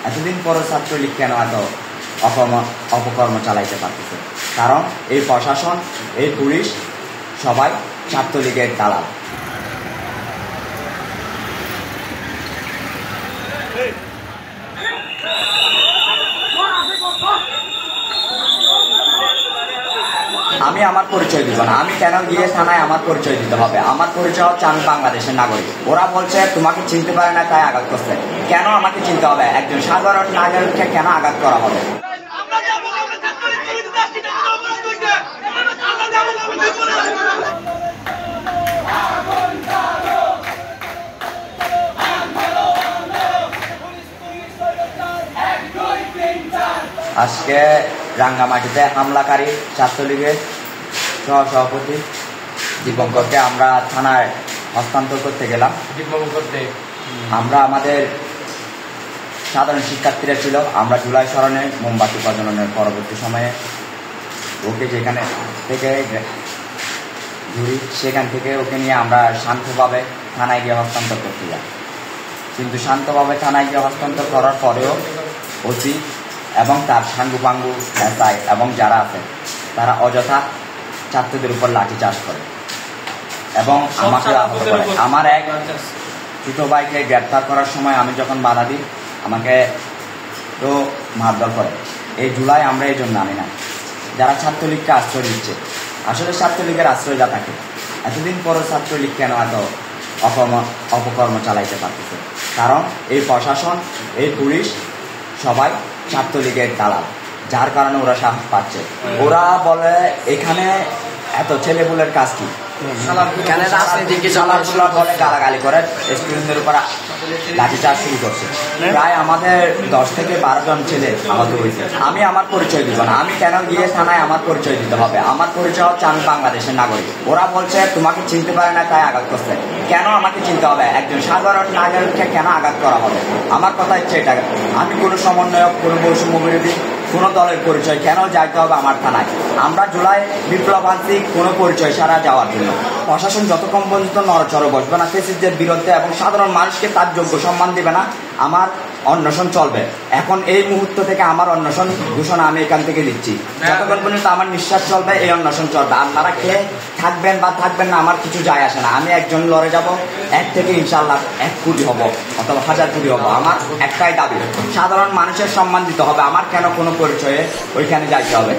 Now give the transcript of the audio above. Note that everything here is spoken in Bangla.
এতদিন পর ছাত্রলীগ কেন এত অপকর্ম চালাইতে পারতেছে? কারণ এই প্রশাসন, এই পুলিশ সবাই ছাত্রলীগের দালাল। আমি আমার পরিচয় দিব না। আমি কেন গিয়ে থানায় আমার পরিচয় দিতে হবে? আমার পরিচয় হচ্ছে আমি বাংলাদেশের নাগরিক। ওরা বলছে তোমাকে চিনতে পারে না, তাই আঘাত করছে। কেন আমাকে চিনতে হবে? একজন সাধারণ নাগরিককে কেন আঘাত করা হবে? আজকে রাঙ্গামাটিতে হামলাকারী ছাত্রলীগের সহসভাপতি দীপঙ্করকে আমরা থানায় হস্তান্তর করতে গেলাম। আমরা আমাদের সাধারণ শিক্ষার্থীরা ছিল, আমরা জুলাই স্মরণে মোমবাতি প্রজ্বলনের পরবর্তী সময়ে ওকে যেখানে থেকে ঘুরি সেখান থেকে ওকে নিয়ে আমরা শান্তভাবে থানায় গিয়ে হস্তান্তর করতে যাই। কিন্তু শান্তভাবে থানায় গিয়ে হস্তান্তর করার পরেও ওসি এবং তার সাঙ্গুপাঙ্গু এসআই এবং যারা আছে তারা অযথা ছাত্রদের উপর লাঠিচার্জ করে এবং আমাকে আহত করে। আমার এক ছোট ভাইকে গ্রেপ্তার করার সময় আমি যখন বাধা দিই আমাকে তো মারধর করে। এই জুলাই আমরা এই জন্য আনি না যারা ছাত্রলীগকে আশ্রয় দিচ্ছে। আসলে ছাত্রলীগের আশ্রয় যা থাকে, এতদিন পরও ছাত্রলীগ কেন এত অপকর্ম চালাইতে পারতেছে? কারণ এই প্রশাসন, এই পুলিশ সবাই ছাত্রলীগের দালাল, যার কারণে ওরা সাহস পাচ্ছে। ওরা বলে এখানে এত ছেলেপুলের কাজ কি, গালাগালি করে স্টুডেন্টদের উপর লাঠিচার্জ শুরু করছে। প্রায় আমাদের 10 থেকে 12 জন ছেলে আহত হয়েছে। আমি আমার পরিচয় দিব না। আমি কেন গিয়ে থানায় আমার পরিচয় দিতে হবে? আমার পরিচয় হচ্ছে আমি বাংলাদেশের নাগরিক। ওরা বলছে তোমাকে চিনতে পারে না, তাই আঘাত করছে। কেন আমাকে চিনতে হবে? একজন সাধারণ নাগরিককে কেন আঘাত করা হবে? আমার কথা হচ্ছে এটা, আমি কোনো সমন্বয়ক, কোনো বৈষম্য বিরোধী কোনো দলের পরিচয় কেন যাইতে হবে আমার থানায়? আমরা জুলাই বিপ্লব আনছি কোনো পরিচয় ছাড়া যাওয়ার জন্য। প্রশাসন যতক্ষণ পর্যন্ত নড়চড়ে বসবে না ফ্যাসিস্টদের বিরুদ্ধে এবং সাধারণ মানুষকে তার যোগ্য সম্মান দিবে না, আমার অন্বেষণ চলবে। এখন এই মুহূর্ত থেকে আমার অন্বেষণ ঘোষণা আমি এখান থেকে দিচ্ছি। যতক্ষণ পর্যন্ত আমার নিঃশ্বাস চলবে এই অন্বেষণ চলবে। আপনারা কে থাকবেন বা থাকবেন না আমার কিছু যায় আসে না। আমি একজন লড়ে যাব, 1 থেকে ইনশাল্লাহ 1 কোটি হব অথবা 1000 কোটি হব। আমার একটাই দাবি, সাধারণ মানুষের সম্মান দিতে হবে। আমার কেন কোনো পরিচয়ে ওইখানে যাইতে হবে?